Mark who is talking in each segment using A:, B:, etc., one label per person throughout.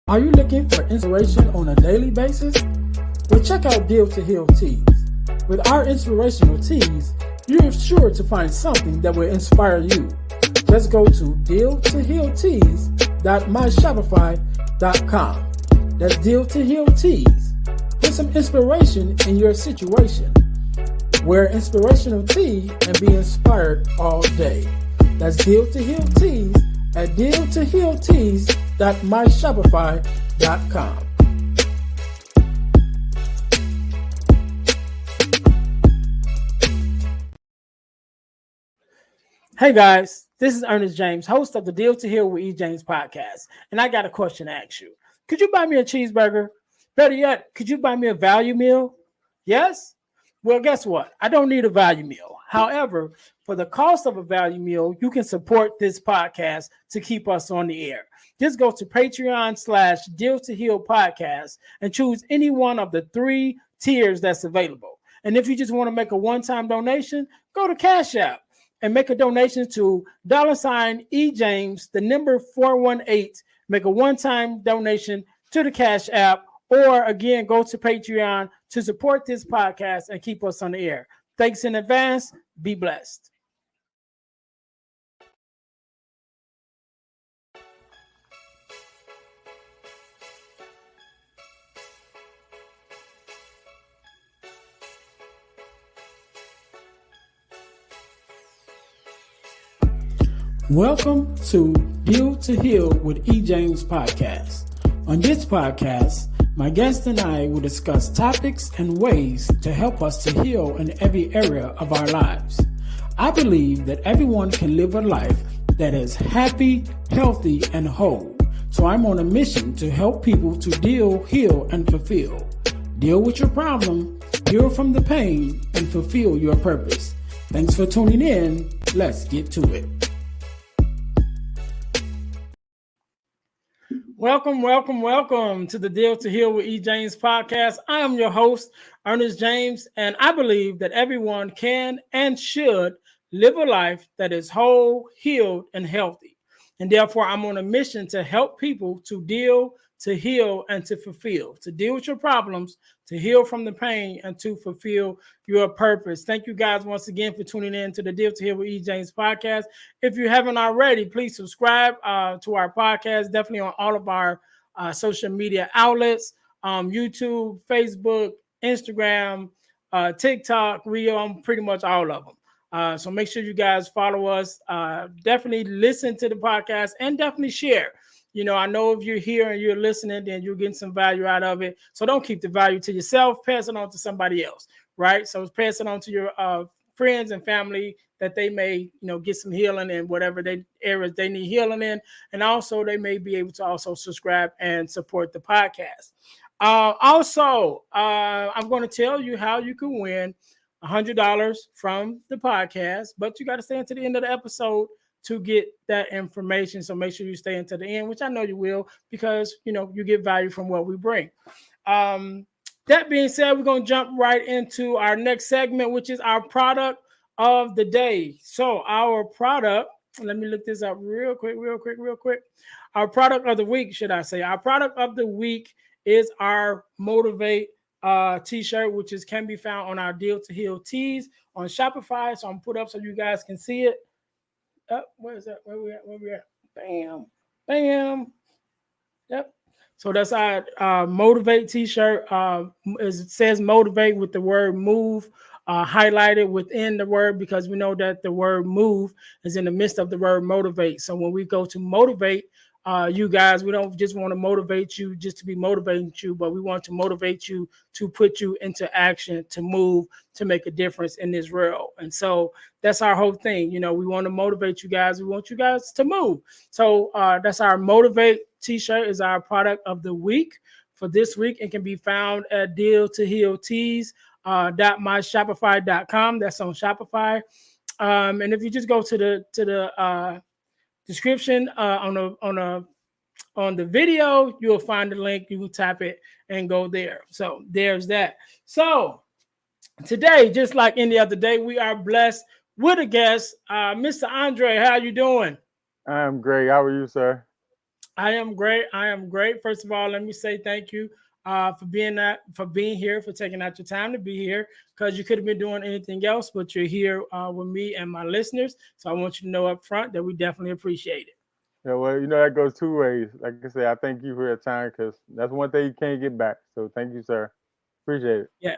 A: Are you looking for inspiration on a daily basis? Well, check out Deal to Heal Tees. With our inspirational tees, you're sure to find something that will inspire you. Just go to dealtohealtees.myshopify.com. That's Deal to Heal Tees. Put some inspiration in your situation. Wear inspirational tee and be inspired all day. That's Deal to Heal Tees at dealtohealtees.myshopify.com. Hey guys, this is Ernest James, host of the Deal to Heal with E. James podcast, and I got a question to ask you. Could you buy me a cheeseburger? Better yet, could you buy me a value meal? Yes? Well, guess what? I don't need a value meal. However, for the cost of a value meal, you can support this podcast to keep us on the air. Just go to Patreon/Deal to Heal podcast and choose any one of the 3 tiers that's available. And if you just want to make a one-time donation, go to Cash App and make a donation to $EJames, the number 418. Make a one-time donation to the Cash App, or again, go to Patreon to support this podcast and keep us on the air. Thanks in advance. Be blessed. Welcome to Deal to Heal with E. James podcast. On this podcast, my guest and I will discuss topics and ways to help us to heal in every area of our lives. I believe that everyone can live a life that is happy, healthy, and whole. So I'm on a mission to help people to deal, heal, and fulfill. Deal with your problem, heal from the pain, and fulfill your purpose. Thanks for tuning in. Let's get to it. Welcome to the Deal to Heal with E. James podcast. I am your host, Ernest James, and I believe that everyone can and should live a life that is whole, healed, and healthy. And therefore, I'm on a mission to help people to deal, to heal, and to fulfill, to deal with your problems, to heal from the pain, and to fulfill your purpose. Thank you guys once again for tuning in to the Deal to Heal with E. James podcast. If you haven't already, please subscribe to our podcast, definitely on all of our social media outlets, YouTube, Facebook, Instagram, TikTok, Reel, on pretty much all of them. So make sure you guys follow us, definitely listen to the podcast, and definitely share. You know, I know if you're here and you're listening, then you're getting some value out of it. So don't keep the value to yourself. Pass it on to somebody else, right? So pass it on to your friends and family that they may, get some healing in whatever areas they need healing in. And also they may be able to also subscribe and support the podcast. Also, I'm going to tell you how you can win $100 from the podcast, but you got to stay until the end of the episode to get that information. So make sure you stay until the end, which I know you will, because you get value from what we bring. That being said, we're going to jump right into our next segment, which is our product of the day. So our product, let me look this up real quick. Our product of the week, should I say? Our product of the week is our Motivate t-shirt, which can be found on our Deal to Heal tees on Shopify. So I'm put up so you guys can see it. Where is that? Where we at? Bam. Yep. So that's our Motivate t-shirt. It says Motivate with the word move highlighted within the word, because we know that the word move is in the midst of the word motivate. So when we go to motivate you guys, we don't just want to motivate you just to be motivating you, but we want to motivate you to put you into action, to move, to make a difference in this world. And so that's our whole thing. We want to motivate you guys. We want you guys to move. So that's our Motivate t-shirt, is our product of the week for this week. It can be found at dealtohealtees.myshopify.com. That's on Shopify. And if you just go to the description on the video, you'll find the link. You will tap it and go there. So there's that. So today, just like any other day, we are blessed with a guest, Mr. Andre. How you doing?
B: I'm great. How are you, sir?
A: I am great. I am great. First of all, let me say thank you for being here, for taking out your time to be here, because you could have been doing anything else, but you're here with me and my listeners. So I want you to know up front that we definitely appreciate it.
B: Yeah, well, that goes two ways. Like I said, I thank you for your time because that's one thing you can't get back. So thank you, sir. Appreciate it.
A: Yeah.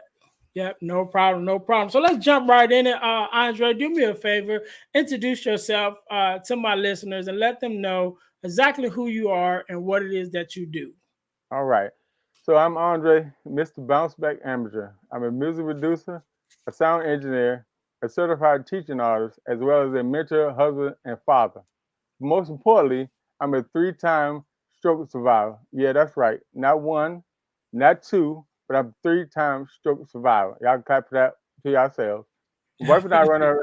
A: Yeah, no problem, no problem. So let's jump right in it. Andre, do me a favor, introduce yourself to my listeners and let them know exactly who you are and what it is that you do.
B: All right. So I'm Andre, Mr. Bounceback Amateur. I'm a music producer, a sound engineer, a certified teaching artist, as well as a mentor, husband, and father. Most importantly, I'm a three-time stroke survivor. Yeah, that's right. Not one, not two, but I'm three-time stroke survivor. Y'all can clap for that to yourselves. My wife and I run a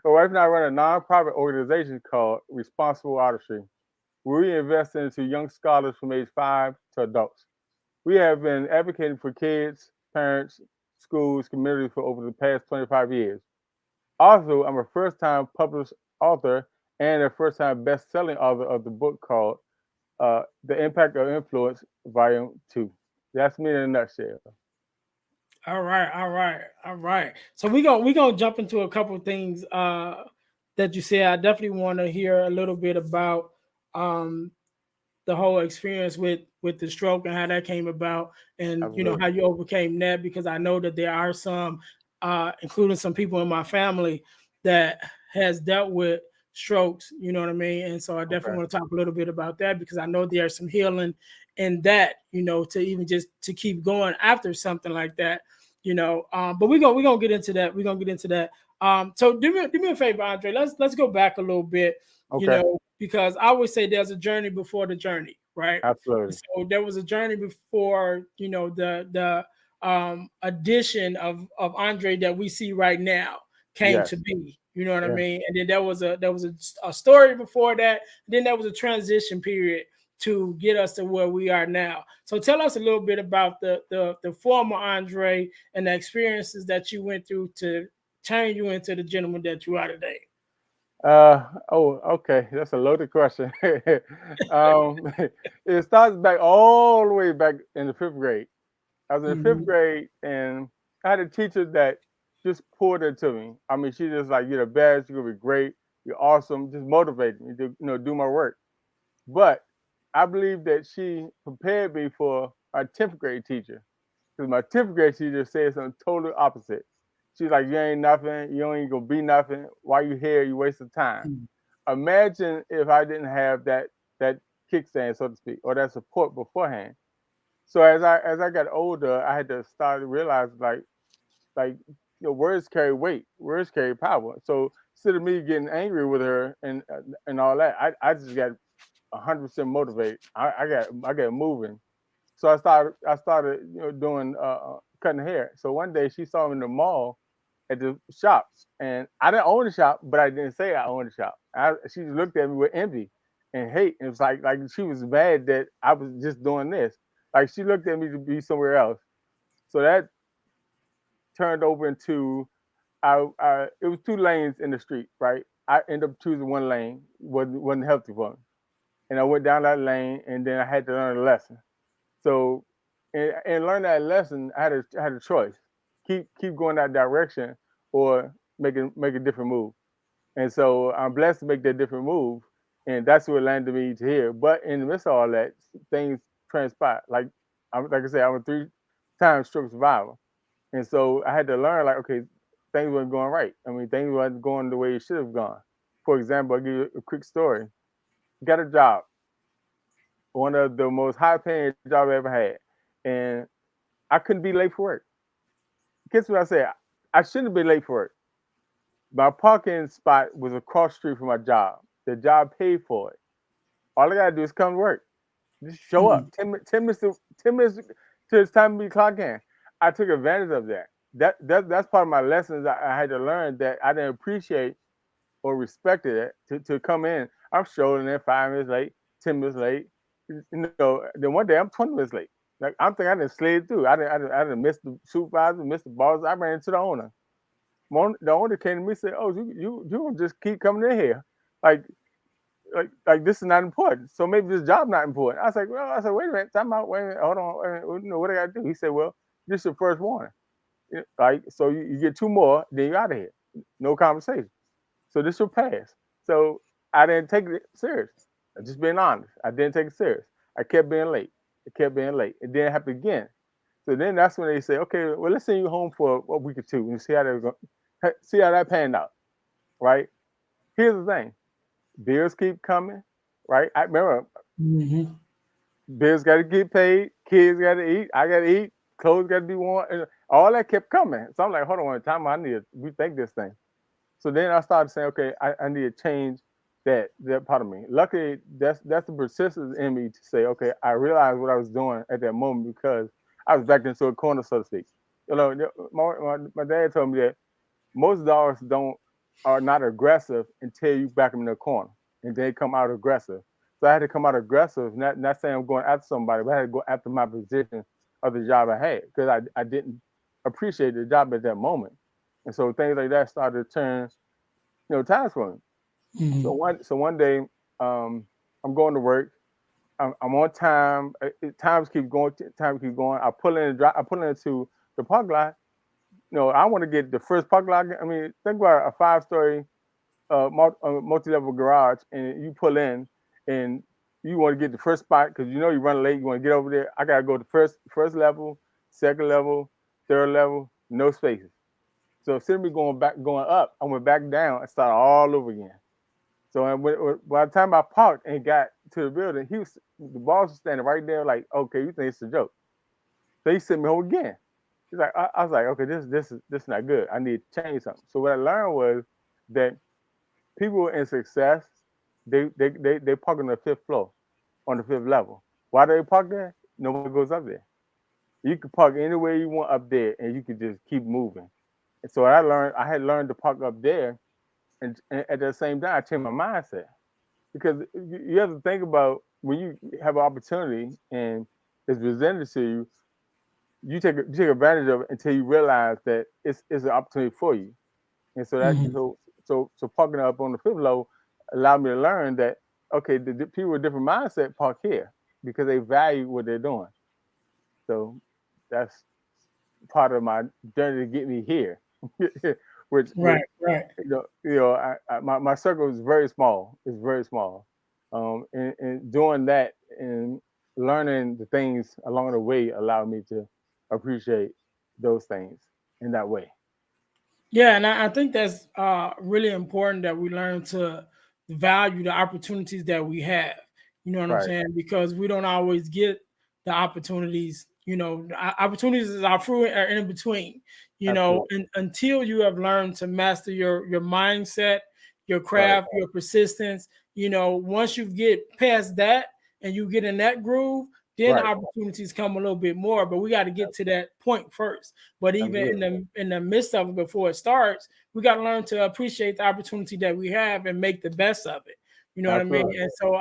B: my wife and I run a nonprofit organization called Responsible Artistry. We invest into young scholars from age 5 to adults. We have been advocating for kids, parents, schools, communities for over the past 25 years. Also, I'm a first time published author and a first time best selling author of the book called The Impact of Influence, Volume 2. That's me in a nutshell.
A: All right, all right, all right. So we gonna jump into a couple of things that you said. I definitely want to hear a little bit about um, the whole experience with the stroke and how that came about, and
B: Absolutely.
A: how you overcame that. Because I know that there are some, including some people in my family, that has dealt with strokes. You know what I mean? And so I definitely
B: Okay.
A: want to talk a little bit about that because I know there's some healing in that. To even just to keep going after something like that. But we're gonna get into that. We're gonna get into that. So do me a favor, Andre. Let's go back a little bit.
B: Okay.
A: Because I always say there's a journey before the journey, right?
B: Absolutely.
A: So there was a journey before, the addition of Andre that we see right now came
B: Yes.
A: to be. You know what I
B: Yeah.
A: mean? And then there was a story before that. Then there was a transition period to get us to where we are now. So tell us a little bit about the former Andre and the experiences that you went through to turn you into the gentleman that you are today.
B: Okay. That's a loaded question. um, it starts back all the way back in the fifth grade. I was in the fifth
A: Mhm.
B: grade and I had a teacher that just poured into me. I mean, she just like, you're the best, you're gonna be great, you're awesome, just motivated me to, do my work. But I believe that she prepared me for my 10th grade teacher. Because my 10th grade teacher said something totally opposite. She's like, you ain't nothing, you ain't gonna be nothing. Why you here? You wasting time. Imagine if I didn't have that kickstand, so to speak, or that support beforehand. So as I got older, I had to start to realize like words carry weight, words carry power. So instead of me getting angry with her and all that, I just got 100% motivated. I got moving. So I started doing cutting hair. So one day she saw me in the mall at the shops, and I didn't own the shop, but I didn't say I owned the shop. She looked at me with envy and hate, and it was like she was mad that I was just doing this. Like she looked at me to be somewhere else. So that turned over into it was two lanes in the street, right? I ended up choosing one lane, wasn't healthy for me, and I went down that lane, and then I had to learn a lesson. So, and learn that lesson, I had a choice: keep going that direction, or make a different move. And so I'm blessed to make that different move, and that's what landed me to here. But in the midst of all that, things transpired. Like I said, I'm a three-time stroke survivor, and so I had to learn like, okay, things weren't going right. I mean, things weren't going the way it should have gone. For example, I'll give you a quick story. Got a job, one of the most high-paying jobs I ever had, and I couldn't be late for work. Guess what I said? I shouldn't be late for work. My parking spot was across the street from my job. The job paid for it. All I gotta do is come to work. Just show up.
A: Mhm.
B: 10 minutes till it's time to be clock in. I took advantage of that. That's part of my lessons I had to learn that I didn't appreciate or respected it to come in. I'm strolling in 5 minutes late, 10 minutes late. Then one day I'm 20 minutes late. Like I'm thinking I didn't slid through. I didn't miss the supervisor, miss the boss. I ran into the owner. The owner came to me and said, "Oh, you don't just keep coming in here. Like like this is not important. So maybe this job not important. I was like, well, I said, wait a minute, time out, wait a minute, hold on, wait a minute, what I got to do? He said, well, this is your first warning. Like, so you get 2 more, then you're out of here. No conversation. So this will pass. So I didn't take it serious. I'm just being honest. I didn't take it serious. I kept being late. It kept being late. It didn't happen again. So then that's when they say, okay, well, let's send you home for a week or 2 and see how that panned out. Right? Here's the thing. Bills keep coming. Right? I remember bills got to get paid. Kids got to eat. I got to eat. Clothes got to be worn. And all that kept coming. So I'm like, hold on one time. I need to rethink this thing. So then I started saying, okay, I need to change that part of me. Luckily, that's the persistence in me to say, okay, I realized what I was doing at that moment because I was backed into a corner, so to speak. You know, my dad told me that most dogs are not aggressive until you back them in the corner, and they come out aggressive. So I had to come out aggressive, not saying I'm going after somebody, but I had to go after my position of the job I had because I didn't appreciate the job at that moment. And so things like that started to turn, times for me. So one day, I'm going to work. I'm on time. Times keep going. I pull into the parking lot. I want to get the first parking lot. I mean, think about a 5-story multi-level garage, and you pull in, and you want to get the first spot because you run late. You want to get over there. I gotta go to first level, second level, third level, no spaces. So instead of me going up, I went back down and started all over again. So by the time I parked and got to the building, the boss was standing right there, like, okay, you think it's a joke? So he sent me home again. He's like, I was like, okay, this is not good. I need to change something. So what I learned was that people in success, they park on the 5th floor, on the 5th level. Why do they park there? Nobody goes up there. You can park anywhere you want up there, and you can just keep moving. And so I had learned to park up there, and at the same time, I changed my mindset because you have to think about when you have an opportunity and it's presented to you, you take advantage of it until you realize that it's an opportunity for you. And so so parking up on the 5th level allowed me to learn that okay, the people with different mindset park here because they value what they're doing. So that's part of my journey to get me here. which
A: right.
B: My circle is very small. It's very small. And doing that and learning the things along the way allowed me to appreciate those things in that way.
A: Yeah, and I think that's really important that we learn to value the opportunities that we have. You know what I'm
B: Right.
A: saying? Because we don't always get the opportunities. Opportunities is our fruit are in between.
B: Absolutely.
A: And until you have learned to master your mindset, your
B: Right.
A: craft, your persistence. Once you get past that and you get in that groove, then
B: Right.
A: opportunities come a little bit more. But we got to get to that point first. But even
B: Absolutely.
A: in the midst of it, before it starts, we got to learn to appreciate the opportunity that we have and make the best of it. You know what I mean?
B: Absolutely.
A: And so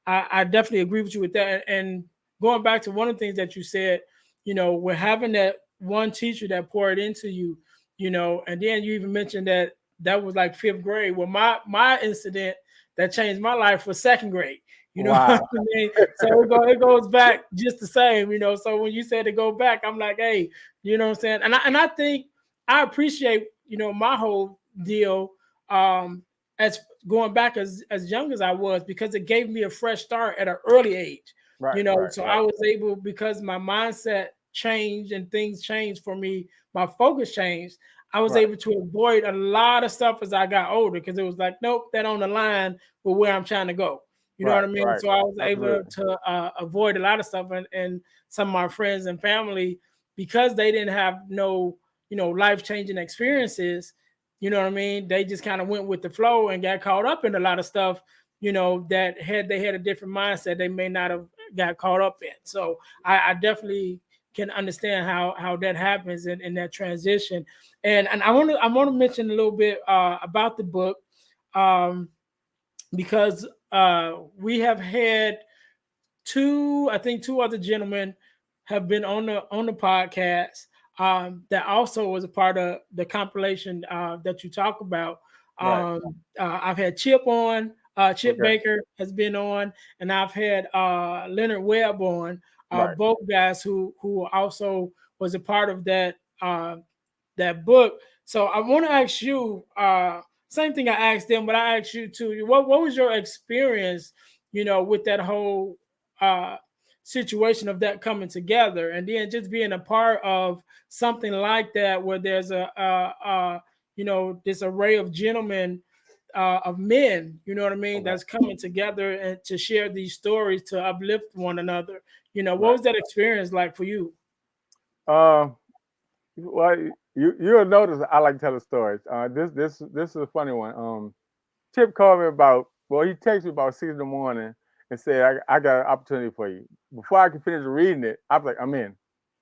A: I definitely agree with you with that. And going back to one of the things that you said, we're having that one teacher that poured into you, and then you even mentioned that was like 5th grade. Well, my incident that changed my life was 2nd grade. You know
B: Wow.
A: what I mean? So it goes back just the same, So when you said to go back, I'm like, hey, you know what I'm saying? And I think I appreciate, my whole deal as going back as young as I was because it gave me a fresh start at an early age.
B: Right.
A: So I was able, because my mindset changed and things changed for me, my focus changed. I was able to avoid a lot of stuff as I got older because it was like, nope, that on the line with where I'm trying to go. You know what I mean?
B: Right.
A: So I was able
B: Absolutely.
A: to avoid a lot of stuff, and some of my friends and family, because they didn't have no, life-changing experiences, you know what I mean? They just kind of went with the flow and got caught up in a lot of stuff, that they had a different mindset, they may not have got caught up in. So I definitely can understand how that happens in that transition. And I want to mention a little bit about the book. Because we have had two other gentlemen have been on the podcast that also was a part of the compilation that you talk about.
B: Right.
A: I've had Chip on Chip
B: Okay.
A: Baker has been on, and I've had Leonard Webb on.
B: Right.
A: Both guys who also was a part of that book. So I want to ask you, same thing I asked them, but I asked you too. What was your experience, with that whole situation of that coming together, and then just being a part of something like that, where there's this array of gentlemen, of men, you know what I mean,
B: Okay.
A: that's coming together and to share these stories to uplift one another. What
B: Right.
A: was that experience like for you?
B: Um. Well, you'll notice I like telling stories. This is a funny one. Chip called me about. Well, he texted me about 6 in the morning and said, I got an opportunity for you. Before I could finish reading it, I was like, I'm in.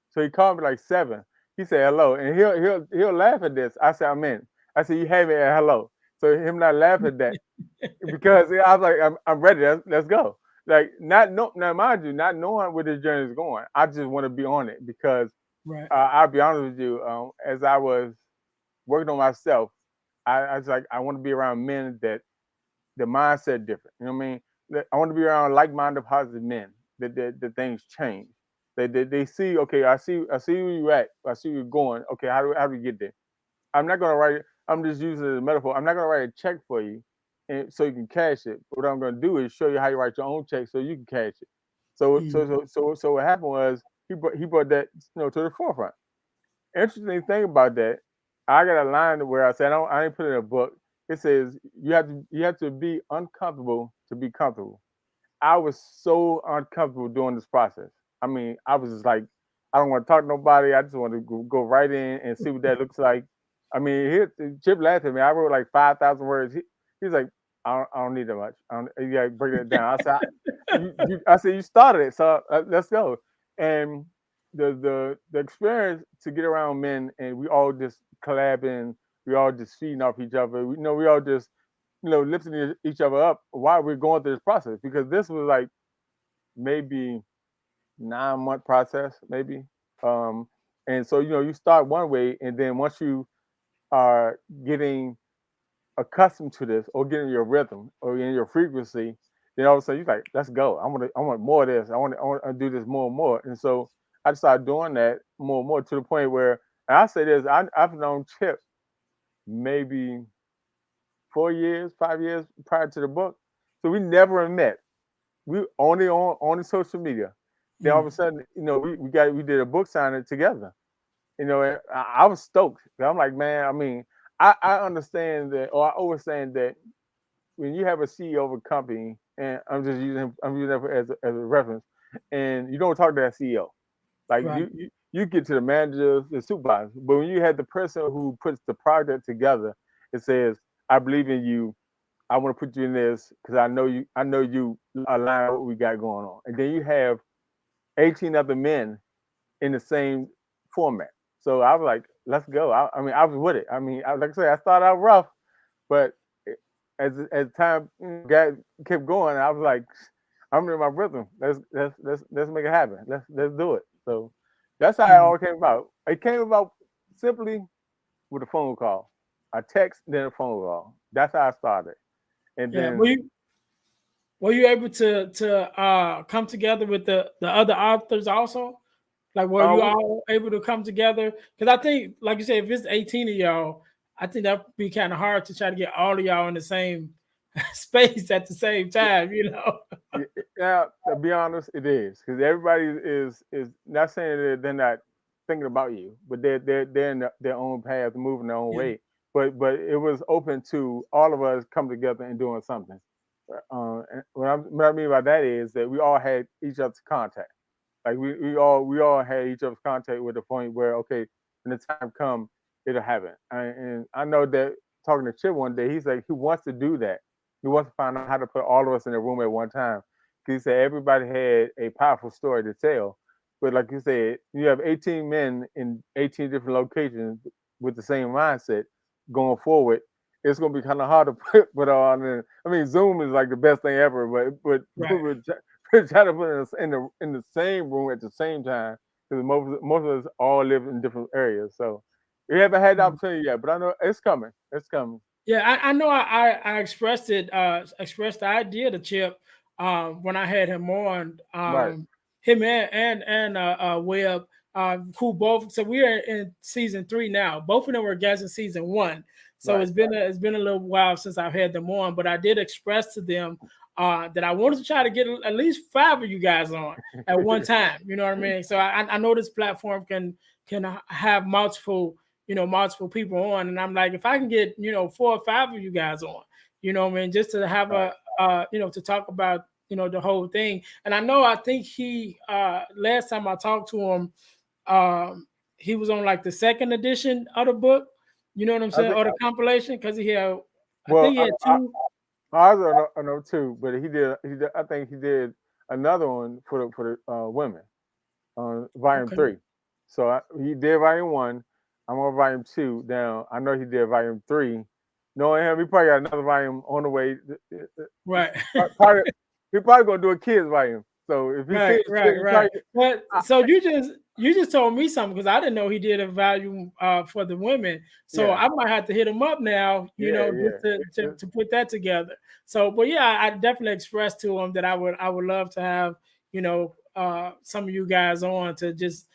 B: So he called me like 7. He said hello, and he'll laugh at this. I said I'm in. I said you had me at hello. So him not laughing at that because I was like I'm ready. Let's go. Like not no now mind you, not knowing where this journey is going. I just want to be on it because
A: Right.
B: I'll be honest with you. As I was working on myself, I was like I want to be around men that the mindset different. You know what I mean? I want to be around like-minded, positive men. That things change. They see. Okay, I see where you at. I see where you're going. Okay, how do we get there? I'm not gonna write. I'm just using it as a metaphor. I'm not gonna write a check for you, and so you can cash it. What I'm gonna do is show you how you write your own check so you can cash it.
A: Mm.
B: So what happened was he brought that to the forefront. Interesting thing about that, I got a line where I said I didn't put it in a book. It says you have to be uncomfortable to be comfortable. I was so uncomfortable during this process. I mean, I was just like, I don't want to talk to nobody. I just want to go right in and see what that looks like. I mean, Chip laughed at me. I wrote like 5,000 words. He's like, I don't need that much. You got to break that down. I said, I said, you started it, so let's go. And the experience to get around men and we all just collabing, we all just feeding off each other. We all just lifting each other up while we're going through this process because this was like maybe 9 month process, maybe. Um, and so you start one way, and then once you are getting accustomed to this, or getting your rhythm, or in your frequency, then all of a sudden you're like, let's go. I want more of this. I want to do this more and more. And so I started doing that more and more to the point where, and I say this, I've known Chip maybe 4 years, 5 years prior to the book. So we never met. We only on the social media. Then all of a
A: Mm.
B: sudden, we did a book signing together. And I was stoked. I'm like, man, I mean, I understand that, or I always saying that when you have a CEO of a company, and I'm using that as a reference, and you don't talk to that CEO. Like
A: Right.
B: you get to the managers, the supervisors, but when you have the person who puts the project together, it says, I believe in you. I want to put you in this because I know you align with what we got going on. And then you have 18 other men in the same format. So I was like, let's go. I mean, I was with it. I mean, like I said, I started out rough, but as time kept going, I was like, I'm in my rhythm. Let's make it happen. Let's do it. So that's how it
A: Mm.
B: all came about. It came about simply with a phone call, a text, then a phone call. That's how I started. And
A: Yeah.
B: then
A: Were you able to come together with the other authors also? Like, were you
B: we
A: all able to come together? Because I think, like you said, if it's 18 of y'all, I think that'd be kind of hard to try to get all of y'all in the same space at the same time.
B: Yeah, to be honest, it is because everybody is not saying that they're not thinking about you, but they're in their own path, moving their own
A: Yeah.
B: way. But it was open to all of us come together and doing something. And what I mean by that is that we all had each other's contact. Like we all had each other's contact with the point where okay, when the time come, it'll happen. And I know that talking to Chip one day, he's like he wants to do that. He wants to find out how to put all of us in a room at one time. He said everybody had a powerful story to tell, but like you said, you have 18 men in 18 different locations with the same mindset going forward. It's gonna be kind of hard to put on. I mean, Zoom is like the best thing ever, but
A: Right.
B: try to put us in the same room at the same time because most of us all live in different areas. So we haven't had the
A: Mhm.
B: opportunity yet, but I know it's coming. It's coming.
A: Yeah, I know I expressed it, expressed the idea to Chip when I had him on,
B: Right,
A: him and Webb, who both, so we are in season 3 now. Both of them were guests in season 1. So
B: right.
A: it's been a little while since I've had them on, but I did express to them that I wanted to try to get at least 5 of you guys on at one time. You know what I mean? So I know this platform can have multiple, multiple people on. And I'm like, if I can get, 4 or 5 of you guys on, what I mean, just to have
B: Right.
A: to talk about, the whole thing. And I think he, last time I talked to him, he was on like the second edition of the book, you know what I'm
B: I
A: saying?
B: think.
A: Or the compilation, because he had, I
B: Well,
A: think he had
B: I,
A: 2.
B: I was on know too, but he did. He did. I think he did another one for the women on volume
A: Okay.
B: 3. So he did volume 1. I'm on volume 2 now. I know he did volume 3. Knowing him, he probably got another volume on the way.
A: Right.
B: Probably, he probably gonna do a kids volume. So if he
A: Right,
B: sees
A: right,
B: fit, he
A: right.
B: probably.
A: But
B: I,
A: so you just told me something, because I didn't know he did a volume for the women. So
B: yeah,
A: I might have to hit him up now,
B: yeah,
A: just
B: yeah.
A: to put that together. So, but yeah, I definitely expressed to him that I would love to have, some of you guys on to just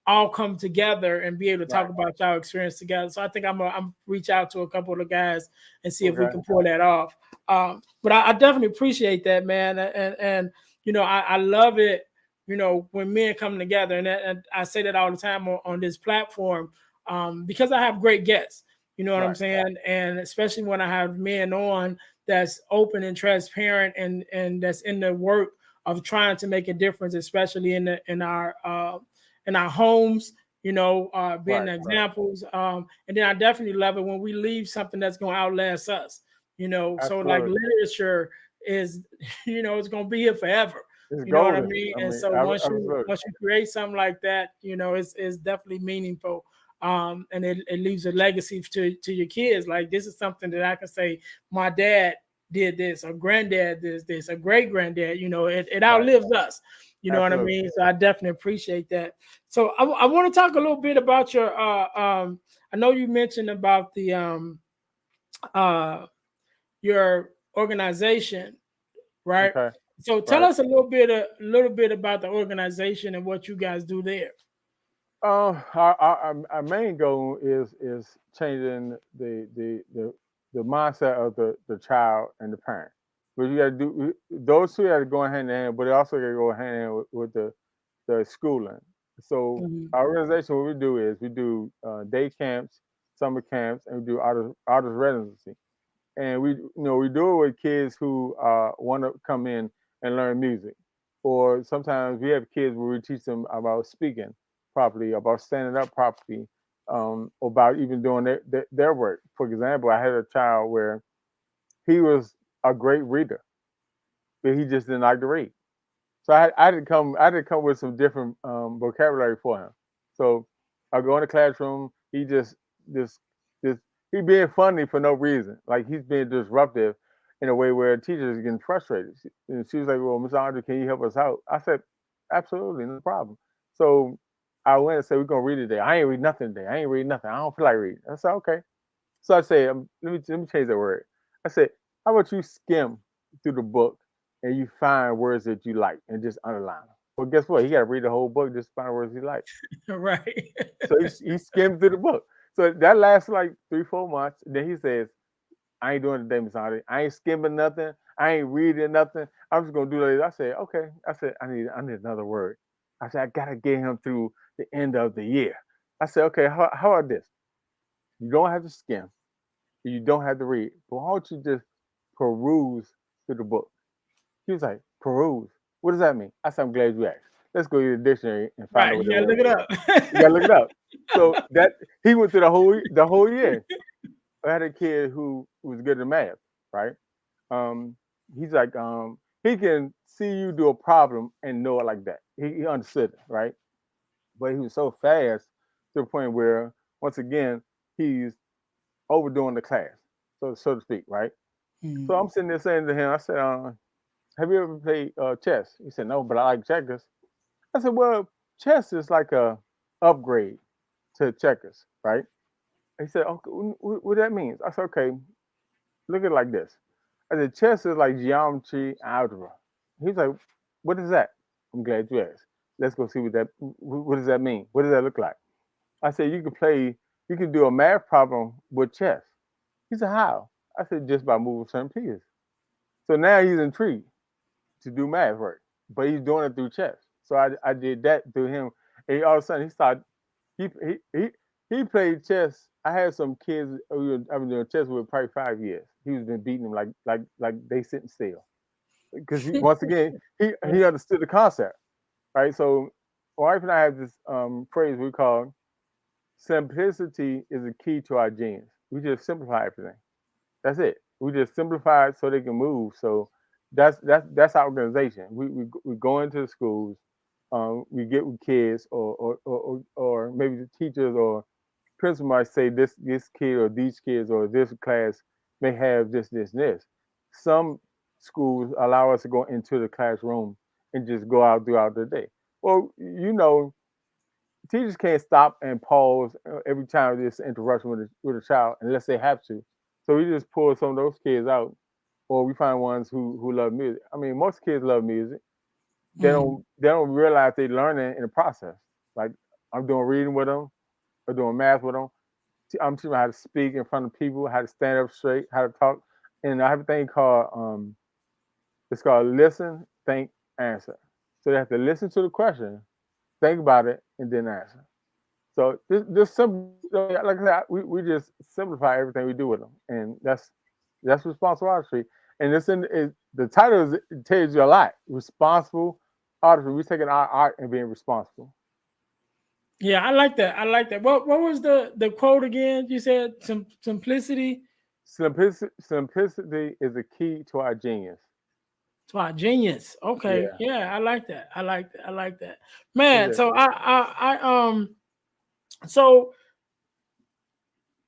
A: all come together and be able to talk
B: Right.
A: about y'all experience together. So I think I'm reach out to a couple of the guys and see if we
B: Okay.
A: can pull that off. But I definitely appreciate that, man, and I love it. When men come together, and I say that all the time on this platform, because I have great guests. You know what I'm
B: Right.
A: saying, and especially when I have men on that's open and transparent, and that's in the work of trying to make a difference, especially in our homes, being
B: Right. Right.
A: examples. And then I definitely love it when we leave something that's going to outlast us, so like
B: Absolutely.
A: literature is, it's going to be here forever.
B: It's
A: You know what I
B: golden.
A: mean?
B: I
A: And
B: mean,
A: so
B: absolutely.
A: once you create something like that, it's definitely meaningful. And it leaves a legacy to your kids. Like, this is something that I can say, my dad did this, or granddad did this, or great granddad, it
B: Right.
A: outlives us. You know what I
B: Absolutely.
A: mean? So I definitely appreciate that. So I want to talk a little bit about your I know you mentioned about the uh your organization, right?
B: Okay.
A: So tell
B: Right.
A: us a little bit about the organization and what you guys do there.
B: Our main goal is changing the mindset of the child and the parent. But you got to do those two got to go hand in hand, but it also got to go hand in hand with the schooling. So
A: Mhm.
B: our organization, what we do is we do day camps, summer camps, and we do artist residency. And we do it with kids who want to come in and learn music, or sometimes we have kids where we teach them about speaking properly, about standing up properly, about even doing their work. For example, I had a child where he was a great reader, but he just didn't like to read. So I had to come with some different vocabulary for him. So I go in the classroom. He just just he being funny for no reason. Like, he's being disruptive in a way where teachers are getting frustrated. And she was like, "Well, Miss Andre, can you help us out?" I said, "Absolutely, no problem." So I went and said, "We're gonna read today." I ain't read nothing today. I ain't read nothing. I don't feel like reading. I said, "Okay." So I said, let me change that word. I said, "How about you skim through the book and you find words that you like and just underline them?" Well, guess what? He got to read the whole book just to find words he likes.
A: Right.
B: So he skimmed through the book. So that lasted like 3, 4 months. Then he says, "I ain't doing it today, Miss Audrey. I ain't skimming nothing. I ain't reading nothing. I'm just gonna do that." I said, "Okay." I said, I need another word." I said, "I gotta get him through the end of the year." I said, "Okay, how about this? You don't have to skim. You don't have to read. But why don't you just peruse through the book?" He was like, "Peruse? What does that mean?" I said, "I'm glad you asked. Let's go to the dictionary and find out
A: Right.
B: what
A: You
B: that
A: gotta
B: word
A: look it
B: is."
A: up.
B: You gotta look it up. So that he went through the whole year. I had a kid who was good at math, right? Um, he's like, he can see you do a problem and know it like that. He understood it, right? But he was so fast to the point where, once again, he's overdoing the class, so to speak, right? So
A: Mhm.
B: I'm sitting there saying to him, I said, "Have you ever played chess?" He said, "No, but I like checkers." I said, "Well, chess is like a upgrade to checkers, right?" He said, "Okay, what that means?" I said, "Okay. look at it like this. I said, chess is like geometry and algebra. He's like, what is that? I'm glad you asked. Let's go see what does that mean? What does that look like? I said, you can do a math problem with chess. He said, how? I said, just by moving certain pieces. So now he's intrigued to do math work, but he's doing it through chess. So I did that through him. And all of a sudden he started, he, he, he, he played chess. I had some kids I've been doing chess with probably 5 years. He was been beating them like they sitting still. Because once again, he understood the concept, right? So my wife and I have this phrase we call simplicity is the key to our genius. We just simplify everything. That's it. We just simplify it so they can move. So that's our organization. We go into the schools, we get with kids or maybe the teachers or principal might say this kid or these kids or this class may have this. Some schools allow us to go into the classroom and just go out throughout the day. Well, teachers can't stop and pause every time there's an interruption with a child unless they have to. So we just pull some of those kids out, or we find ones who love music. I mean, most kids love music. They don't realize they're learning in the process. Like I'm doing reading with them, or doing math with them. I'm teaching them how to speak in front of people, how to stand up straight, how to talk, and I have a thing called it's called listen, think, answer. So they have to listen to the question, think about it, and then answer. So this simple, like I said, we just simplify everything we do with them, and that's responsible artistry. And the title it tells you a lot. Responsible artistry. We're taking our art and being responsible.
A: Yeah, I like that. I like that. What was the quote again? You said simplicity
B: Simplicity is the key to our genius.
A: to our genius. Okay,
B: Yeah,
A: yeah, I like that. I like that. I like that. Man,
B: yeah,
A: so so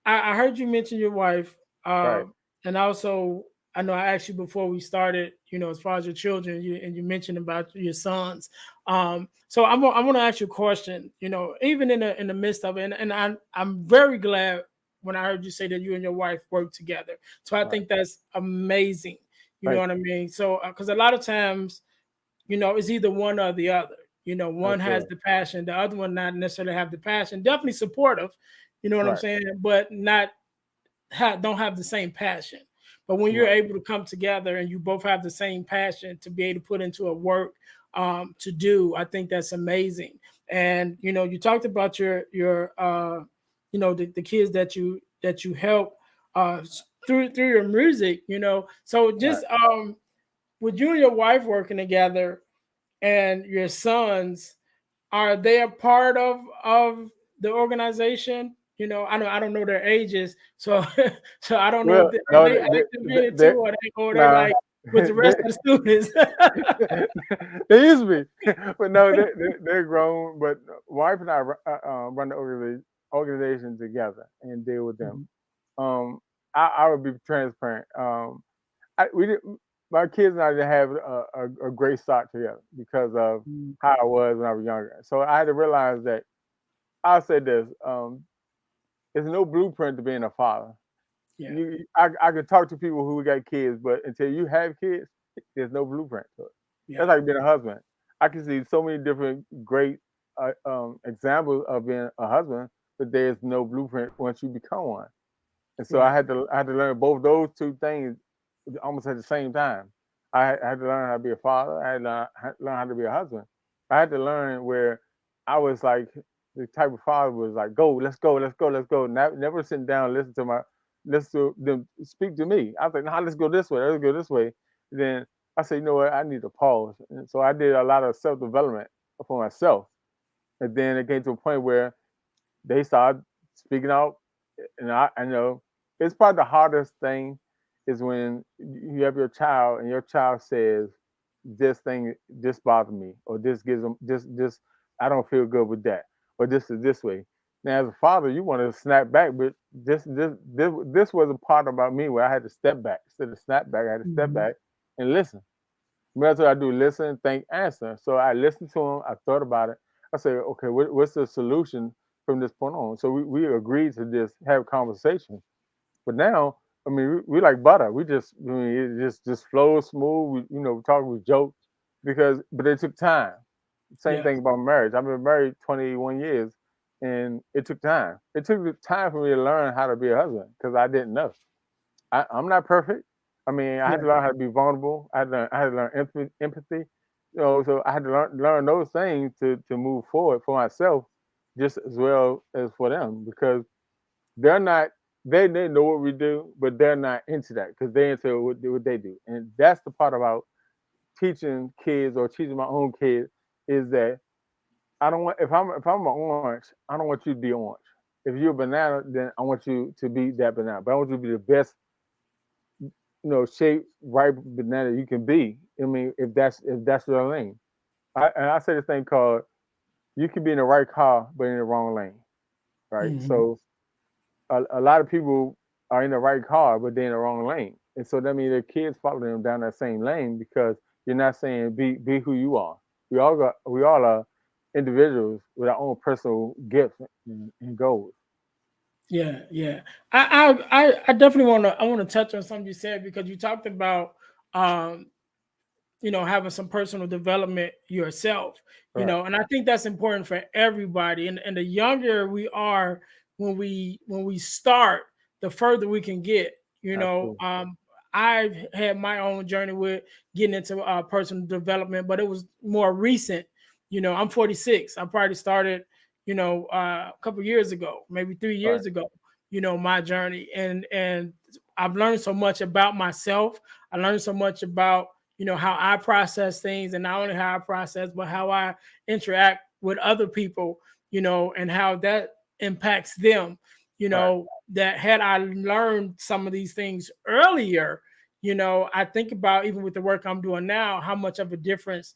A: I heard you mention your wife,
B: right,
A: and also I know I asked you before we started. As far as your children, and you mentioned about your sons. So I want to ask you a question. Even in the midst of it, and I'm very glad when I heard you say that you and your wife work together. So I
B: right,
A: think that's amazing. You know
B: thank
A: what I
B: you.
A: mean? So because a lot of times, it's either one or the other. One
B: That's
A: has
B: correct.
A: the passion, the other one not necessarily have the passion. Definitely supportive, you know what I'm
B: Right,
A: saying, but not don't have the same passion. But when you're
B: right,
A: able to come together and you both have the same passion to be able to put into a work to do, I think that's amazing. And you talked about your the kids that you help uh, through your music. So
B: right.
A: just with you and your wife working together and your sons, are they a part of the organization? I don't know their ages, so so I don't know if
B: Well,
A: are
B: no,
A: they active in it
B: they
A: too, or they
B: nah,
A: like with the rest of the students.
B: they used to be, but no, they're grown. But wife and I run the organization together and deal with them.
A: Mhm.
B: I would be transparent. We did, my kids and I didn't have a great start together because of
A: Mhm.
B: how I was when I was younger. So I had to realize that I'll say this: there's no blueprint to being a father.
A: Yeah,
B: I could talk to people who got kids, but until you have kids, there's no blueprint to it.
A: yeah,
B: That's like being a husband. I can see so many different great examples of being a husband, but there's no blueprint once you become one. And so
A: right.
B: I had to learn both those two things almost at the same time. I had to learn how to be a father. I had to learn how to be a husband. I had to learn where I was like the type of father was like, go, let's go, let's go, let's go. Never sitting down, listen to them speak to me. I was like, nah, let's go this way, let's go this way. Then I said, you know what, I need to pause. And so I did a lot of self development for myself. And then it came to a point where they started speaking out, and I know it's probably the hardest thing is when you have your child and your child says this thing this bothers me or this gives them this I don't feel good with that or this is this way. Now as a father, you want to snap back, but this was a part about me where I had to step back instead of snap back. I had to step
A: Mhm.
B: back and listen. That's what I do: listen, think, answer. So I listened to him. I thought about it. I said, okay, what's the solution from this point on? So we agreed to just have a conversation. But now I mean, we like butter. We just, I mean, it just flows smooth. We talk, we joke, but it took time. Same
A: Yeah.
B: thing about marriage. I've been married 21 years, and it took time. It took time for me to learn how to be a husband because I didn't know. I'm not perfect. I mean, I
A: Yeah.
B: had to learn how to be vulnerable. I had to learn empathy. So I had to learn those things to move forward for myself, just as well as for them, because they're not. They know what we do, but they're not into that because they into what they do, and that's the part about teaching kids or teaching my own kids is that I don't want if I'm an orange, I don't want you to be orange. If you're a banana, then I want you to be that banana. But I want you to be the best, shaped ripe banana you can be. I mean, if that's your lane. I say this thing called you can be in the right car but in the wrong lane, right?
A: Mhm.
B: So a lot of people are in the right car but they're in the wrong lane, and so that means their kids follow them down that same lane because you're not saying be who you are. We all are individuals with our own personal gifts and goals.
A: Yeah, yeah. I definitely want to touch on something you said because you talked about um having some personal development yourself,
B: Right.
A: and I think that's important for everybody. And the younger we are when we start, the further we can get.
B: Absolutely.
A: I've had my own journey with getting into personal development, but it was more recent. I'm 46. I probably started, a couple years ago, maybe 3 years
B: Right.
A: ago. My journey, and I've learned so much about myself. I learned so much about how I process things, and not only how I process, but how I interact with other people, and how that impacts them.
B: Right.
A: That had I learned some of these things earlier, I think about even with the work I'm doing now, how much of a difference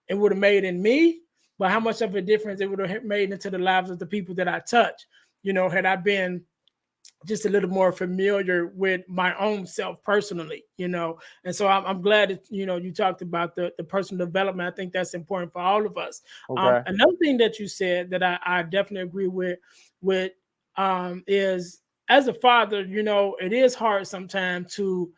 A: it would have made in me, but how much of a difference it would have made into the lives of the people that I touch. Had I been just a little more familiar with my own self personally, And so I'm glad that, you talked about the personal development. I think that's important for all of us.
B: Okay.
A: Another thing that you said that I definitely agree with is as a father, it is hard sometimes to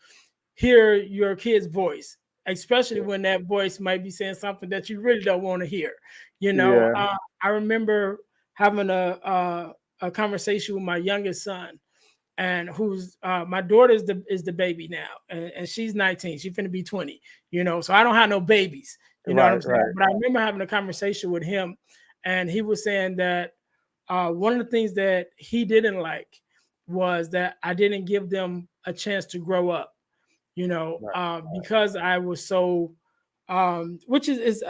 A: hear your kid's voice, especially when that voice might be saying something that you really don't want to hear.
B: Yeah.
A: I remember having a conversation with my youngest son, and who's my daughter is the baby now, and she's 19. She's gonna be 20. So I don't have no babies. You know what
B: Right.
A: I'm saying?
B: Right.
A: But I remember having a conversation with him, and he was saying that one of the things that he didn't like was that I didn't give them a chance to grow up.
B: Right.
A: Because I was so, which is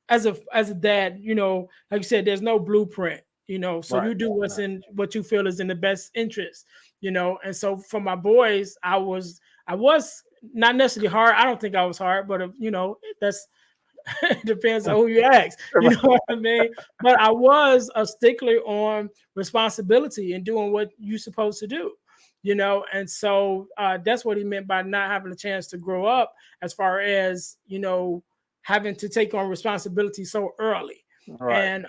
A: as a dad, like you said, there's no blueprint, so
B: Right.
A: you do what's
B: Right.
A: in what you feel is in the best interest, and so for my boys, I was not necessarily hard. I don't think I was hard, but that's it depends on who you ask. You
B: Right.
A: know what I mean? But I was a stickler on responsibility and doing what you're supposed to do. And so that's what he meant by not having a chance to grow up, as far as having to take on responsibility so early.
B: Right.
A: And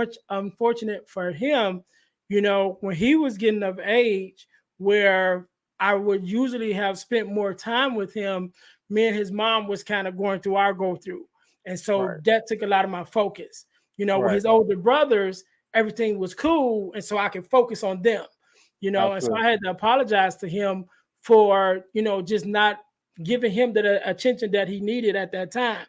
A: unfortunate for him, when he was getting of age, where I would usually have spent more time with him, me and his mom was kind of going through our go through. And so
B: Right.
A: that took a lot of my focus. With
B: Right.
A: his older brothers, everything was cool. And so I could focus on them, and so
B: Absolutely.
A: I had to apologize to him for, just not giving him the attention that he needed at that time.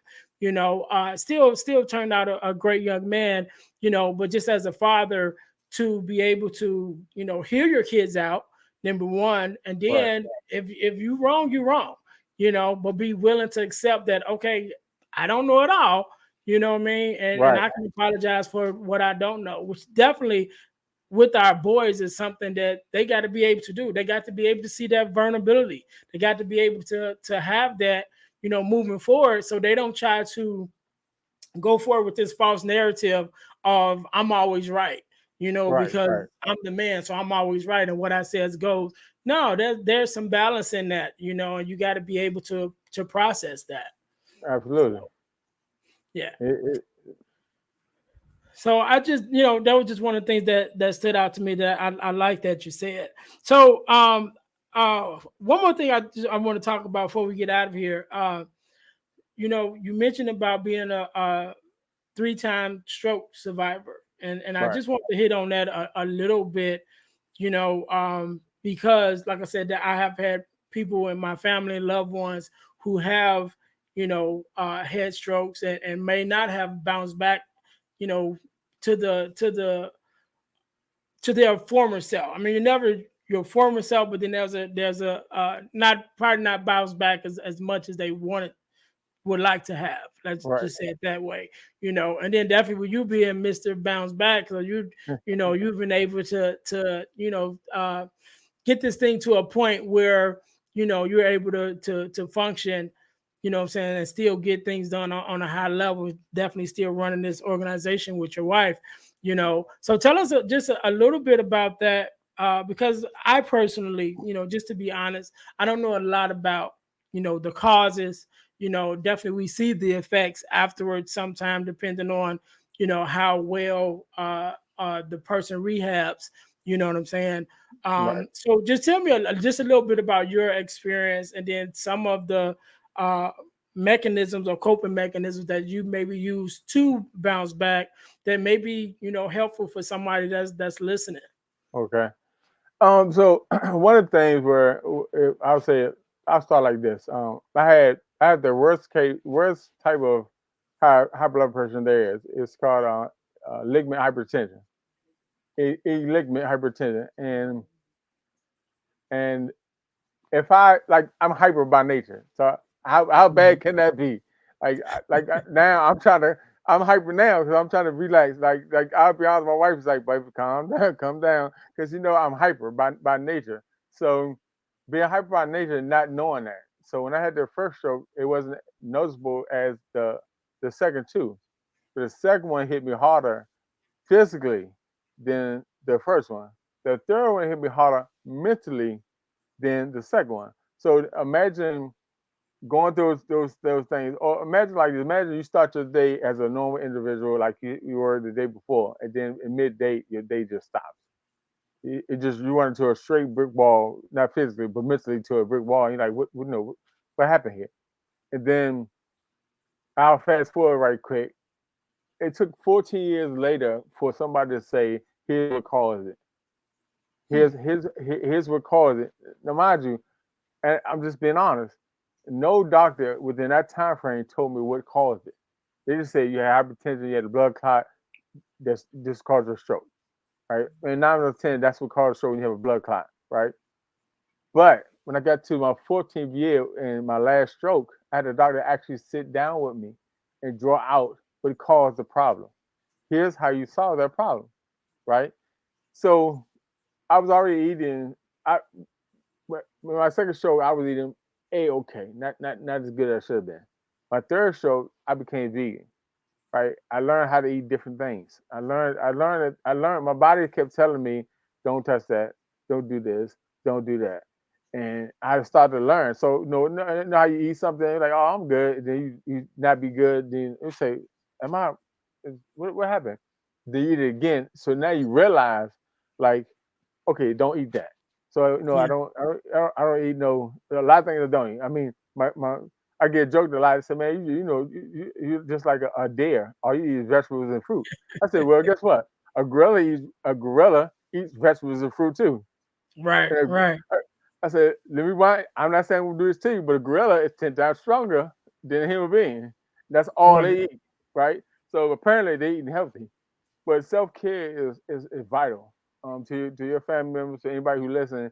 A: Still turned out a great young man, but just as a father, to be able to, hear your kids out, number one, and
B: Right.
A: then if you wrong, you wrong, but be willing to accept that, okay, I don't know it all, you know what I mean? And
B: Right.
A: I can apologize for what I don't know, which definitely with our boys is something that they got to be able to do. They got to be able to see that vulnerability. They got to be able to have that, moving forward, so they don't try to go forward with this false narrative of I'm always right,
B: Right.
A: because
B: Right.
A: I'm the man, so I'm always right, and what I says goes. No, there's some balance in that, and you got to be able to process that. So
B: Absolutely.
A: yeah.
B: It,
A: So I just, that was just one of the things that stood out to me that I like that you said. So One more thing I want to talk about before we get out of here. You mentioned about being a three-time stroke survivor, and I
B: Right.
A: just want to hit on that a little bit. Because like I said, that I have had people in my family, loved ones who have head strokes and may not have bounced back, you know, to their former self. I mean, you're never your former self, but then there's a not probably not bounce back as much as they wanted would like to have. Let's
B: Right.
A: just say it that way. And then definitely with you being Mr. Bounce Back, so you've been able to get this thing to a point where you're able to function, what I'm saying, and still get things done on a high level. Definitely still running this organization with your wife. So tell us just a little bit about that, because I personally, just to be honest, I don't know a lot about the causes. Definitely we see the effects afterwards sometime, depending on how well the person rehabs. You know what I'm saying?
B: Right.
A: So just tell me just a little bit about your experience, and then some of the uh, mechanisms or coping mechanisms that you maybe use to bounce back, that may be helpful for somebody that's listening.
B: Okay. So one of the things where I'll say it, I'll start like this. I had the worst type of high blood pressure there is. It's called ligament hypertension. Ligament hypertension, and if I'm hyper by nature, so how
A: Mhm.
B: bad can that be? Now I'm hyper now because I'm trying to relax. I'll be honest, my wife is like, baby, calm down, because I'm hyper by nature. So being hyper by nature and not knowing that. So when I had the first stroke, it wasn't noticeable as the second two, but the second one hit me harder physically than the first one. The third one hit me harder mentally than the second one. So imagine going through those things, or imagine you start your day as a normal individual, like you were the day before, and then in midday your day just stops. It just you run into a straight brick wall, not physically but mentally to a brick wall. And you're like, what no, what happened here? And then I'll fast forward right quick. It took 14 years later for somebody to say, here's what caused it.
A: Hmm.
B: Here's what caused it. Now, mind you, and I'm just being honest, no doctor within that time frame told me what caused it. They just said you had hypertension, you had a blood clot, this caused a stroke, right? And 9 out of 10, that's what causes a stroke when you have a blood clot, right? But when I got to my 14th year in my last stroke, I had a doctor actually sit down with me and draw out what caused the problem. Here's how you solve that problem, right? So I was already eating. I When my second stroke, I was eating okay, not as good as I should have been. My third stroke, I became vegan. Right, I learned how to eat different things. I learned. My body kept telling me, "Don't touch that. Don't do this. Don't do that." And I started to learn. So, how you eat something like, "Oh, I'm good," then you not be good. Then you say, "Am I? What happened?" Then you eat it again. So now you realize, like, okay, don't eat that. So no, I
A: Yeah.
B: don't. I don't eat no. A lot of things I don't eat. I mean, my I get joked a lot. I say, man, you're just like a deer. All you eat is vegetables and fruit. I said, well, guess what? A gorilla eats vegetables and fruit too.
A: Right.
B: And
A: Right.
B: I said, let me mind. I'm not saying we'll do this to you, but a gorilla is 10 times stronger than a human being. That's all
A: Right.
B: they eat, right? So apparently they eating healthy. But self care is vital to your family members, to anybody who listens.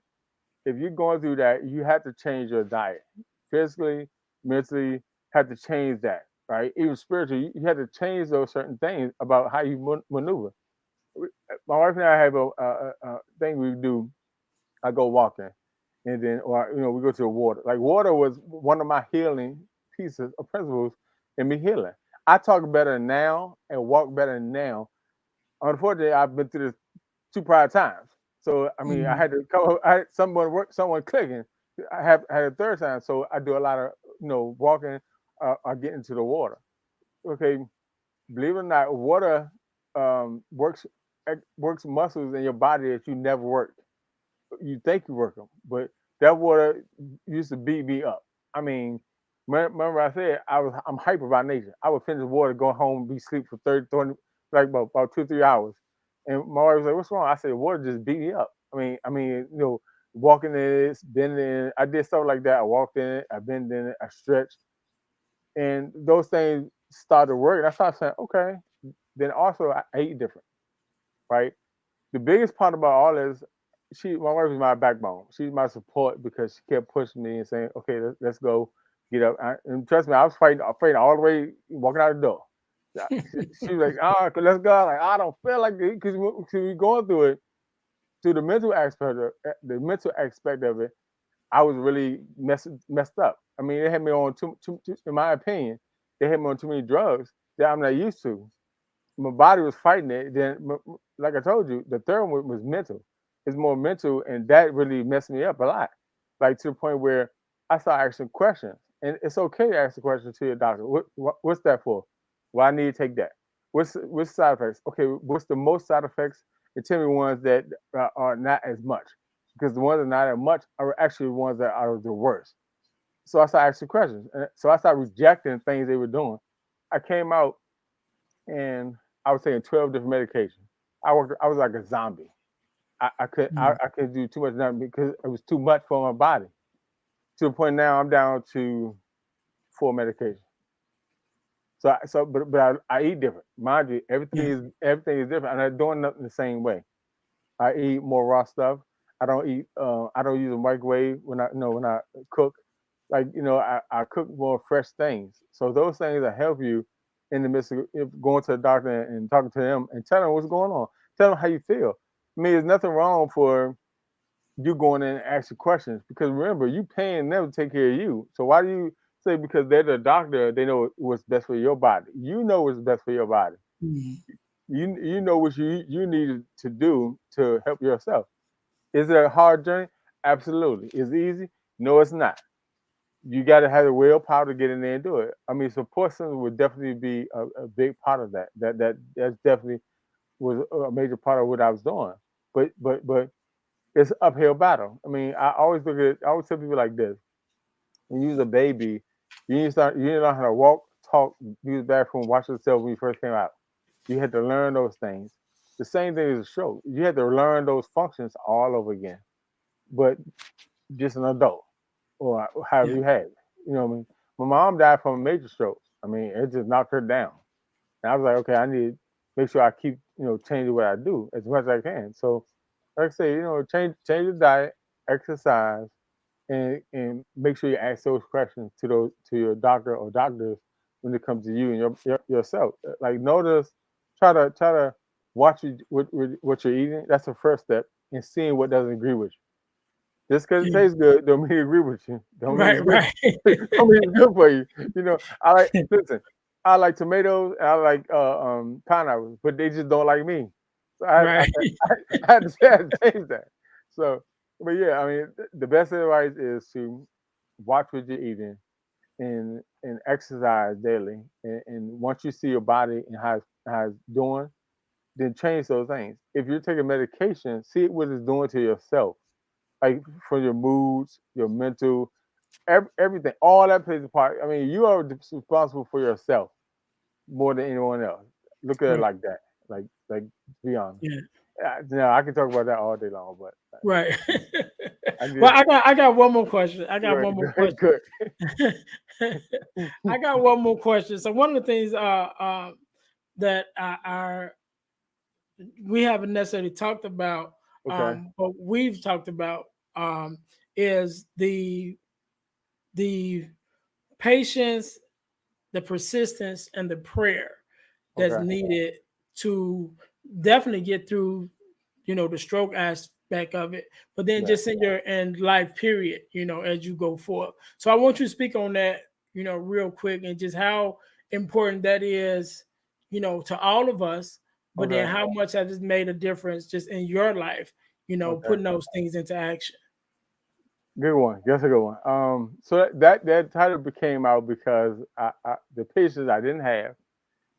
B: If you're going through that, you have to change your diet, physically, mentally. Have to change that, right? Even spiritually, you have to change those certain things about how you maneuver. My wife and I have a thing we do. I go walking, and then or we go to the water. Like water was one of my healing pieces of principles in me healing. I talk better now and walk better now. Unfortunately, I've been through this two prior times. So I mean, I
A: Mhm.
B: had to come. I had someone clicking. I have had a third time, so I do a lot of walking or getting to the water. Okay, believe it or not, water works muscles in your body that you never worked. You think you work them, but that water used to beat me up. I mean, remember I said I'm hyper by nature. I would finish water, go home, be asleep for 30, 20, like about 2 or 3 hours. And my wife was like, "What's wrong?" I said, "Water just beat me up." I mean, walking in it, bending in it. I did stuff like that. I walked in it, I bent in it, I stretched, and those things started working. I started saying, okay. Then also I eat different, right? The biggest part about all this, my wife is my backbone. She's my support because she kept pushing me and saying, "Okay, let's go, get up." And trust me, I was fighting all the way walking out the door. She was like, "Ah, let's go." I'm like, I don't feel like it because we're going through it, through the mental aspect of it. I was really messed up. I mean, they had me on in my opinion, they had me on too many drugs that I'm not used to. My body was fighting it. Then, like I told you, the third one was mental. It's more mental, and that really messed me up a lot. Like to the point where I started asking questions, and it's okay to ask the question to your doctor. What's that for? Why I need to take that? What's side effects? Okay, what's the most side effects? And tell me ones that are not as much, because the ones that are not as much are actually the ones that are the worst. So I started asking questions, and so I started rejecting things they were doing. I came out and I was taking 12 different medications. I was like a zombie. I couldn't do too much nothing because it was too much for my body. To the point now I'm down to 4 medications. But I eat different. Mind you,
A: Yeah.
B: everything is different. I'm not doing nothing the same way. I eat more raw stuff. I don't eat. I don't use a microwave when I cook. Like I cook more fresh things. So those things that help you in the midst of going to the doctor and talking to them and telling them what's going on. Tell them how you feel. I mean, there's nothing wrong for you going in and asking questions because remember, you paying them to take care of you. So why do you say because they're the doctor, they know what's best for your body? You know what's best for your body.
A: Mhm.
B: You know what you need to do to help yourself. Is it a hard journey? Absolutely. Is it easy? No, it's not. You got to have the willpower to get in there and do it. I mean, support system would definitely be a big part of that. That's definitely was a major part of what I was doing. But it's an uphill battle. I mean, I always tell people like this: when you was a baby, you didn't know how to walk, talk, use the bathroom, wash yourself when you first came out. You had to learn those things. The same thing as a stroke. You had to learn those functions all over again. But just an adult or however
A: Yeah.
B: you had it. You know what I mean? My mom died from a major stroke. I mean, it just knocked her down. And I was like, okay, I need to make sure I keep, changing what I do as much as I can. So, like I say, change your diet, exercise, and make sure you ask those questions to your doctor or doctors when it comes to you and yourself. Like notice, try to watch what you're eating. That's the first step, and seeing what doesn't agree with you. Just because it
A: Yeah.
B: tastes good, don't mean I agree with you. Don't mean it's
A: Right.
B: good.
A: Right.
B: Don't mean it's good for you. I like listen. I like tomatoes and I like pineapples, but they just don't like me. So
A: Right.
B: I had to change that. So, but yeah, I mean, the best advice is to watch what you're eating and exercise daily. And once you see your body and how it's doing, then change those things. If you're taking medication, see what it's doing to yourself, like for your moods, your mental, everything, all that plays a part. I mean, you are responsible for yourself more than anyone else. Look at it
A: Right.
B: like that. Like, to be honest.
A: Yeah.
B: I can talk about that all day long, but
A: Right.
B: I
A: Well,
B: just
A: I got one more question. I got
B: good,
A: one more
B: good,
A: question.
B: good.
A: I got one more question. So one of the things that are we haven't necessarily talked about,
B: Okay,
A: but we've talked about is the patience, the persistence, and the prayer that's
B: okay,
A: needed to definitely get through, the stroke aspect of it, but then
B: yeah,
A: just in your end life period, as you go forward. So I want you to speak on that, real quick, and just how important that is, to all of us, but then
B: okay,
A: how much has it made a difference just in your life,
B: okay.
A: putting those things into action.
B: Good one. That's a good one. So that title became out because the patience I didn't have,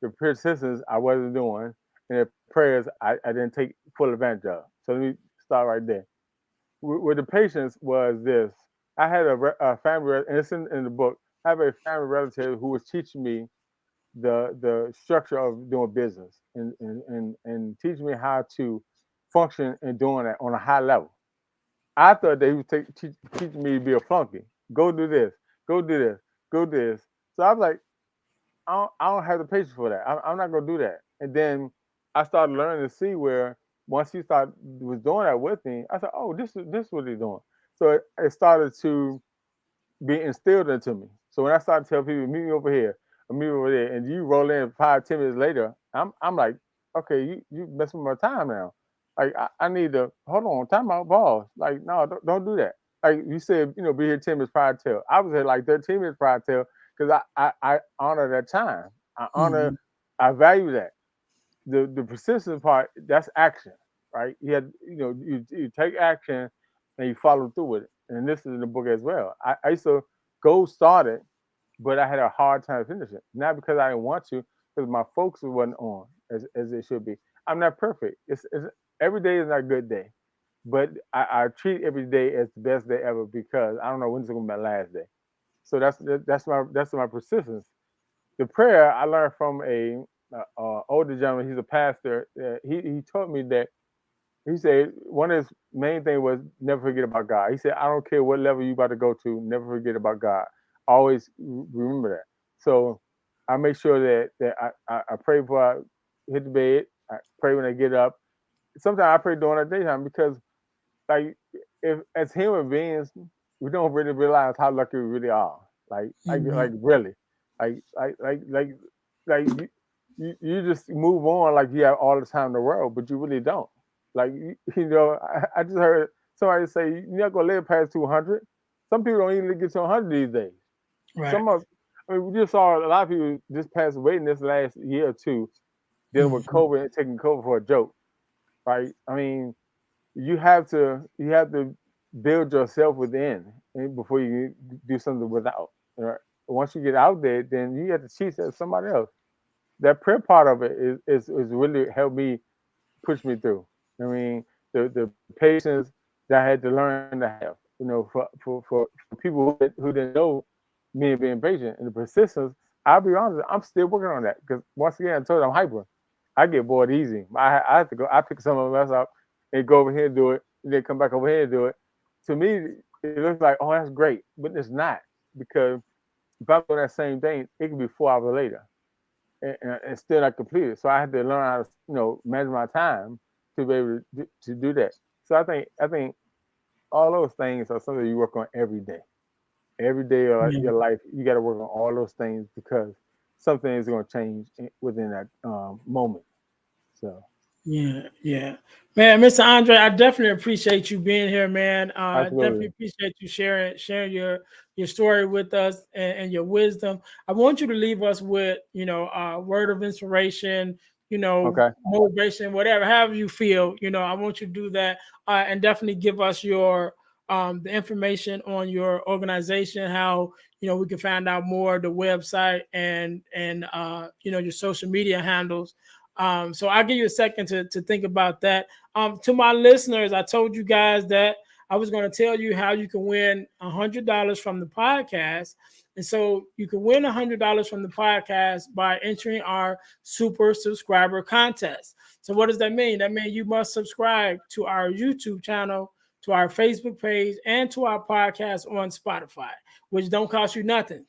B: the persistence I wasn't doing, and the prayers I didn't take full advantage of. So let me start right there. with the patience was this. I had a family, and it's in the book. I have a family relative who was teaching me the structure of doing business and teaching me how to function in doing that on a high level. I thought they would teaching me to be a flunky. Go do this. Go do this. Go do this. So I was like, I don't have the patience for that. I'm not gonna do that. And then I started learning to see where once he started was doing that with me, I said, oh, this is what he's doing. So it started to be instilled into me. So when I started telling people, meet me over here, or meet me over there, and you roll in 5, 10 minutes later, I'm like, okay, you messing with my time now. Like I need to hold on, time out, balls. Like no, don't do that. Like you said, be here 10 minutes prior to tell. I was here like 13 minutes prior to tell because I honor that time. I honor, I value that. The persistence part, that's action, right? You take action and you follow through with it. And this is in the book as well. I used to go start it, but I had a hard time finishing it. Not because I didn't want to, because my focus wasn't on as it should be. I'm not perfect. It's every day is not a good day, but I treat every day as the best day ever because I don't know when it's gonna be my last day. So that's my persistence. The prayer I learned from a older gentleman. He's a pastor. He taught me that he said one of his main thing was never forget about God. He said, I don't care what level you about to go to, never forget about God. Always remember that. So I make sure that I pray before I hit the bed. I pray when I get up. Sometimes I pray during the daytime because like if as human beings, we don't really realize how lucky we really are. Like really. Like like you just move on like you have all the time in the world, but you really don't. Like I just heard somebody say you're not gonna live past 200. Some people don't even get to 100 these days.
A: Right.
B: Some of, I mean, we just saw a lot of people just pass away in this last year or two dealing with COVID and taking COVID for a joke, right? I mean, you have to build yourself within before you do something without. Right? Once you get out there, then you have to teach that to somebody else. That prayer part of it is really helped me push me through. I mean, the patience that I had to learn to have, for people who didn't know me and being patient and the persistence. I'll be honest, I'm still working on that because once again, I told you I'm hyper. I get bored easy. I have to go. I pick some of us up and go over here and do it, and then come back over here and do it. To me, it looks like, oh, that's great, but it's not because if I'm doing that same thing, it can be 4 hours later and still not completed. So I had to learn how to, manage my time to be able to do that. So I think all those things are something you work on every day. Every day of your life, you got to work on all those things because something is going to change within that moment. So.
A: Yeah. Man, Mr. Andre, I definitely appreciate you being here, man. I definitely
B: Absolutely.
A: appreciate you sharing your story with us and your wisdom. I want you to leave us with, a word of inspiration,
B: Okay.
A: motivation, whatever, however you feel. I want you to do that and definitely give us your the information on your organization, how we can find out more, the website and your social media handles. So I'll give you a second to think about that. To my listeners, I told you guys that I was going to tell you how you can win $100 from the podcast. And so you can win $100 from the podcast by entering our super subscriber contest. So what does that mean? That means you must subscribe to our YouTube channel, to our Facebook page, and to our podcast on Spotify, which don't cost you nothing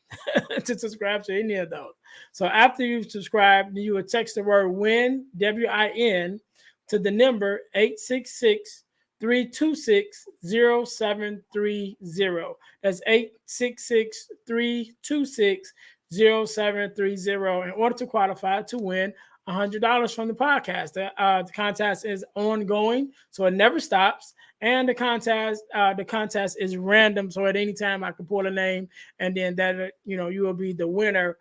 A: to subscribe to any of those. So after you've subscribed, you would text the word WIN, WIN, to the number 866-326-0730. That's 866-326-0730 in order to qualify to win $100 from the podcast. The contest is ongoing, so it never stops. And the contest is random, so at any time I can pull a name, and then that you will be the winner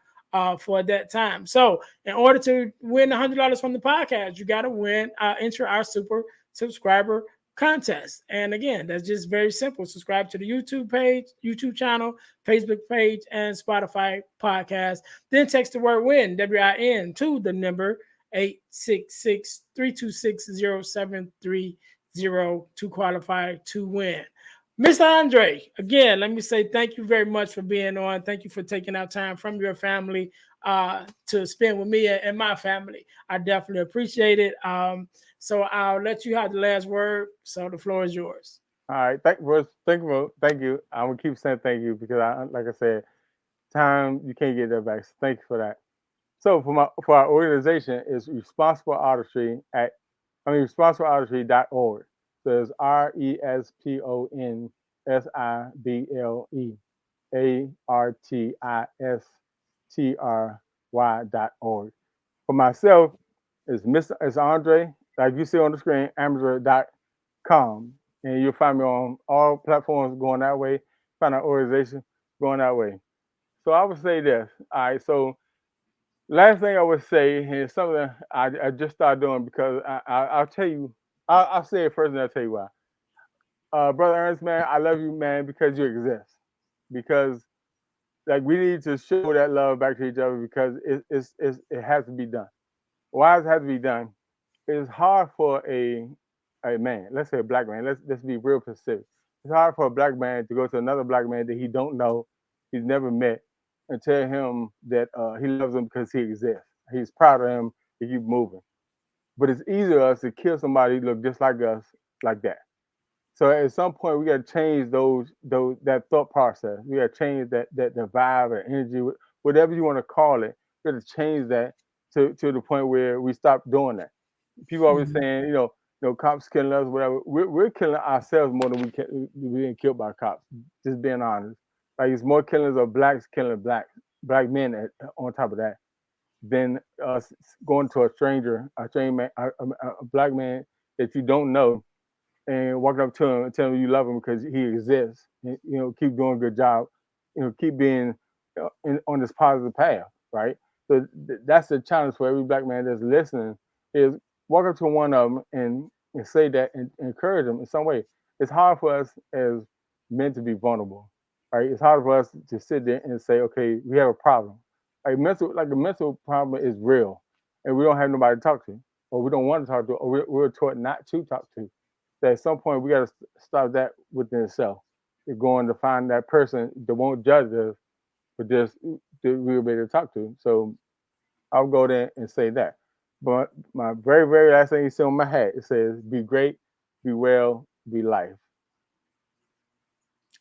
A: for that time. So in order to win $100 from the podcast, you got to enter our super subscriber contest. And again, that's just very simple. Subscribe to the YouTube channel, Facebook page, and Spotify podcast. Then text the word WIN, WIN, to the number 866-326-0730. 0 to qualify to win. Mr. Andre, again, let me say thank you very much for being on. Thank you for taking out time from your family to spend with me and my family. I definitely appreciate it. So I'll let you have the last word. So the floor is yours.
B: All right. Thank you. I'm gonna keep saying thank you because like I said, time you can't get that back. So thank you for that. So for our organization is responsibleartistry.org. So it's RESPONSIBLEARTISTRY.org. For myself, it's Andre, like you see on the screen, Amiger.com. And you'll find me on all platforms going that way. Find our organization going that way. So I would say this. All right. So last thing I would say is something I just started doing because I'll tell you. I'll say it first and I'll tell you why. Brother Ernest, man, I love you, man, because you exist. Because like we need to show that love back to each other because it has to be done. Why does it have to be done? It's hard for a man, let's say a black man, let's be real specific. It's hard for a black man to go to another black man that he don't know, he's never met, and tell him that he loves him because he exists. He's proud of him to keep moving. But it's easier for us to kill somebody who look just like us like that. So at some point we got to change that thought process. We got to change that vibe or energy, whatever you want to call it. We got to change that to the point where we stop doing that. People always saying, cops killing us, whatever. We're killing ourselves more than we're being killed by cops. Just being honest. Like it's more killings of blacks killing black men on top of that than us going to a stranger, a black man that you don't know, and walking up to him and telling him you love him because he exists. And, keep doing a good job. Keep being on this positive path, right? So that's the challenge for every black man that's listening is walk up to one of them and say that and encourage them in some way. It's hard for us as men to be vulnerable, right? It's hard for us to sit there and say, okay, we have a problem. A mental problem is real, and we don't have nobody to talk to, or we don't want to talk to, or we're taught not to talk to. So at some point, we got to stop that within itself. We're going to find that person that won't judge us, but just that we'll be able to talk to. So I'll go there and say that. But my very, very last thing you see on my hat, it says, be great, be well, be life.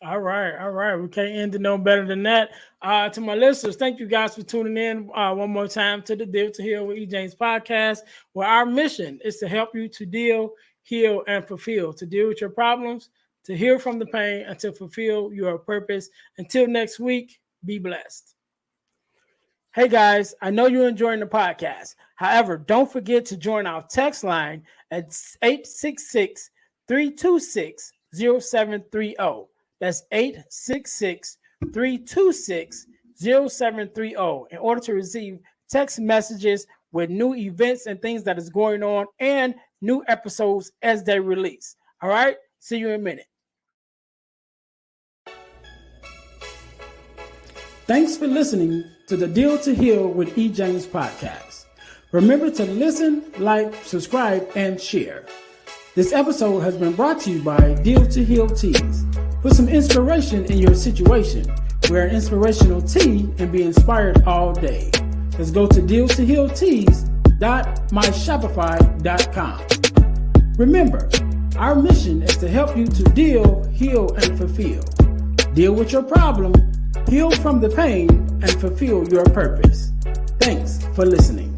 A: All right. We can't end it no better than that. To my listeners, thank you guys for tuning in one more time to the Deal to Heal with E. James podcast, where our mission is to help you to deal, heal, and fulfill, to deal with your problems, to heal from the pain, and to fulfill your purpose. Until next week, be blessed. Hey guys, I know you're enjoying the podcast. However, don't forget to join our text line at 866-326-0730. That's 866-326-0730 in order to receive text messages with new events and things that is going on and new episodes as they release. All right, see you in a minute. Thanks for listening to the Deal to Heal with E. James podcast. Remember to listen, like, subscribe, and share. This episode has been brought to you by Deal to Heal Teas. Put some inspiration in your situation. Wear an inspirational tee and be inspired all day. Let's go to dealtohealteas.myshopify.com. Remember, our mission is to help you to deal, heal, and fulfill. Deal with your problem, heal from the pain, and fulfill your purpose. Thanks for listening.